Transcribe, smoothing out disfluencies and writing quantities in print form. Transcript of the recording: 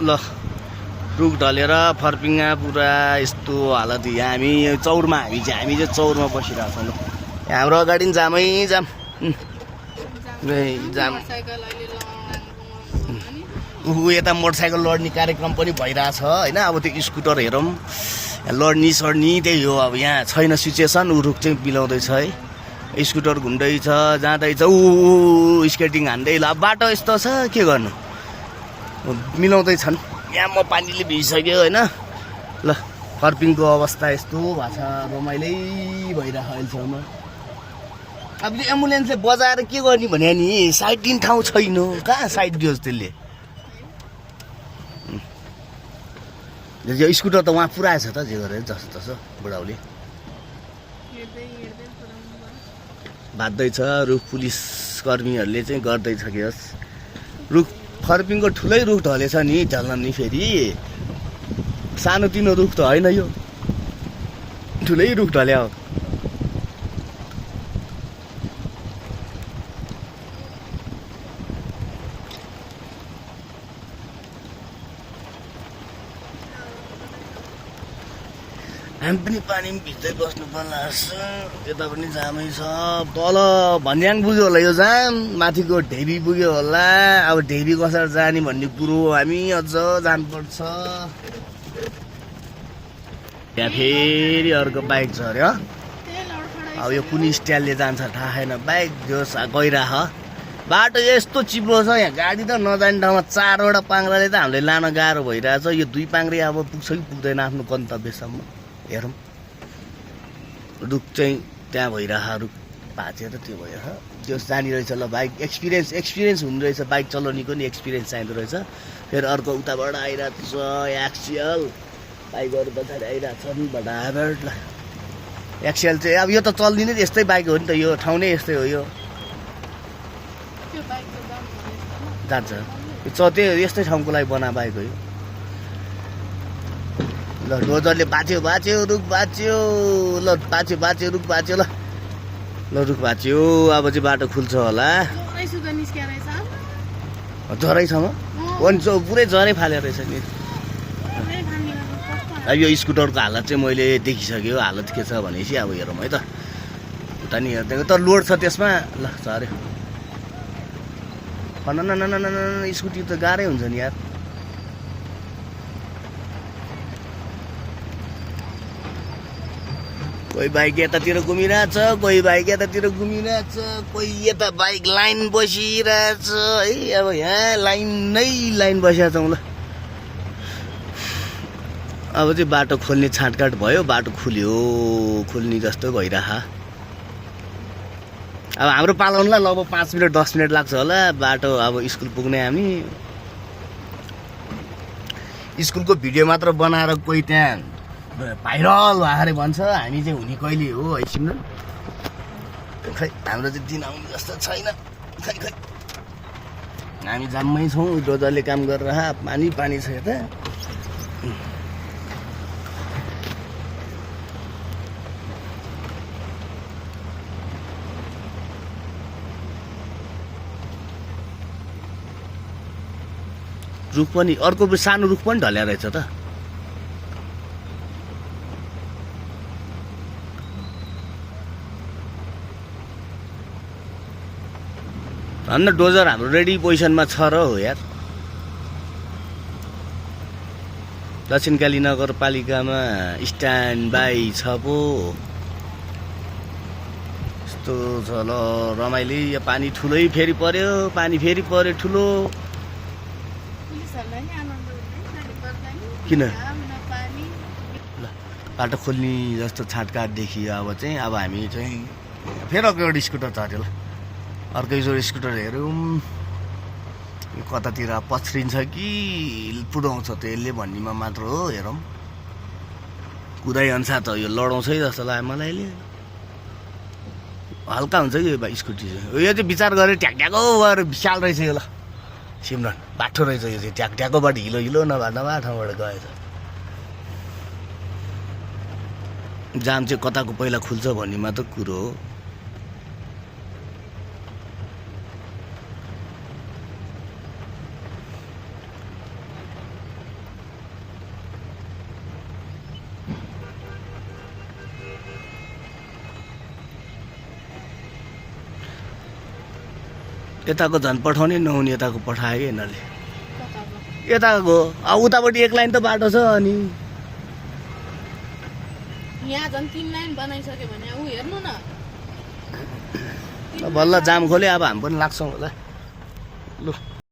ल रुख ढलेर फर्पिङमा पुरा यस्तो हालत यहाँ हामी चौरमा हामी चाहिँ चौरमा बसिरहेको छौँ। हाम्रो अगाडि नि जामै जाम जाम। यता मोटरसाइकल लड्ने कार्यक्रम पनि भइरहेछ होइन। अब त्यो स्कुटर हेरौँ लड्नी सड्नी त्यही हो। अब यहाँ छैन सिचुएसन। ऊ रुख चाहिँ बिलाउँदैछ है। स्कुटर घुम्दैछ जाँदैछ ऊ स्केटिङ हान्दै। ल बाटो यस्तो छ के गर्नु मिलाउँदैछन्। यहाँ म पानीले भिजिसक्यो होइन। ल फर्पिङको अवस्था यस्तो भएको छ रमाइलै भइरहेको अहिलेसम्म। अब त्यो एम्बुलेन्सले बजाएर के गर्ने भने नि साइड दिने ठाउँ छैन। कहाँ साइड दियोस् त्यसले। स्कुटर त उहाँ पुऱ्याएछ त जे गरेर जस्तो तसो बुढाउले बाध्दैछ। रुख पुलिस कर्मीहरूले चाहिँ गर्दैछ कि होस्। रुख फर्पिङको ठुलै रुख ढलेछ नि ढल्न नि फेरि सानोतिनो रुख त होइन यो ठुलै रुख ढल्या हो। हामी पनि पानीमा भिज्दै बस्नु पर्ला जस्तो। यता पनि जामै छ। तल भन्याङ पुग्यो होला यो जाम। माथिको ढेबी पुग्यो होला। अब ढेबी कसरी जाने भन्ने कुरो हामी अझ जानुपर्छ। त्यहाँ फेरि अर्को बाइक छ अरे। अब यो कुन स्टाइलले जान्छ थाहा छैन। बाइक जो गइराख बाटो यस्तो चिप्लो छ। यहाँ गाडी त नजाने ठाउँमा 4वटा पाङ्राले त हामीले लान गाह्रो भइरहेछ। यो 2 पाङ्रे अब पुग्छ कि पुग्दैन आफ्नो गन्तव्यसम्म हेरौँ। रुख चाहिँ त्यहाँ भइरह रुख भाँच्यो त त्यो भइरह त्यो जाने रहेछ। ल बाइक एक्सपिरियन्स हुने रहेछ। बाइक चलाउनेको नि एक्सपिरियन्स चाहिँदो रहेछ। फेरि अर्को उताबाट आइरहेको छ एक्सियल बाइकहरू पछाडि आइरहेको छन् बडाबड। ल एक्सियल चाहिँ अब यो त चल्दिने यस्तै बाइक हो नि त। यो ठाउँ नै यस्तै हो। यो जान्छ यो त्यो यस्तै ठाउँको लागि बना बाइक हो यो। ल डोजरले बाँच्यो रुख बाँच्यो। ल बाँच्यो रुख बाँच्यो। ल रुख बाँच्यो। अब चाहिँ बाटो खुल्छ होला। झरैसम्म पुरै झरै फाले रहेछ नि। अब यो स्कुटरको हालत चाहिँ मैले देखिसक्यो। हालत के छ भनेपछि अब हेरौँ है त। उता नि हेरिदिएको तर लोड छ त्यसमा। ल झऱ्यो। न स्कुटी त गाह्रै हुन्छ नि यार। कोही बाइक यतातिर घुमिरहेछ कोही बाइक यतातिर घुमिरहेछ कोही यता बाइक लाइन बसिरहेछ है। अब यहाँ लाइन बसिरहेछ। ल अब चाहिँ बाटो खोल्ने छाँटकाट भयो। बाटो खुल्ने जस्तो भइरह। अब हाम्रो पालाउनुलाई लगभग 5 मिनट 10 मिनट लाग्छ होला। बाटो अब स्कुल पुग्ने हामी स्कुलको भिडियो मात्र बनाएर कोही त्यहाँ भाइरल भएर भन्छ। हामी चाहिँ हुने कहिले हो है सिमरन। खै हाम्रो चाहिँ दिन आउने जस्तो छैन। खै हामी जाममै छौँ। डोजरले काम गरेर पानी छ यता। रुख पनि अर्को सानो रुख पनि ढल्या रहेछ त। भन्न डोजर हाम्रो रेडी पोजिसनमा छ र हो यार। दक्षिणकाली नगरपालिकामा स्ट्यान्ड बाई छ पो। यस्तो छ ल रमाइलो। यो पानी ठुलै फेरि पर्यो। पानी फेरि पर्यो ठुलो। किन ल बाटो खोल्ने जस्तो छाँटकाट देखियो। अब चाहिँ अब हामी चाहिँ फेरि अर्को एउटा स्कुटर झऱ्यो। ल अर्को जो स्कुटर हेरौँ कतातिर पछ्रिन्छ कि पुऱ्याउँछ त यसले भन्नेमा मात्र हो। हेरौँ कुदाइ अनुसार त यो लडाउँछै जस्तो लाग्यो मलाई। अहिले हल्का हुन्छ कि यो स्कुटी चाहिँ। यो चाहिँ विचार गरेर ट्याकट्याको भएर विशाल रहेछ यो। ल सिमरन बाठो रहेछ यो चाहिँ। ट्याकट्याकोबाट हिलो नभए ठाउँबाट गएछ। जाम चाहिँ कताको पहिला खुल्छ भन्ने मात्र कुरो हो। यताको झन् पठाउनै नहुने यताको पठायो कि यिनीहरूले कताको यताको उतापट्टि एक लाइन त बाटो छ अनि यहाँ झन् 3 लाइन बनाइसक्यो भने ऊ हेर्नु न बल्ल जाम खोल्यो अब हामी पनि लाग्छौँ होला लु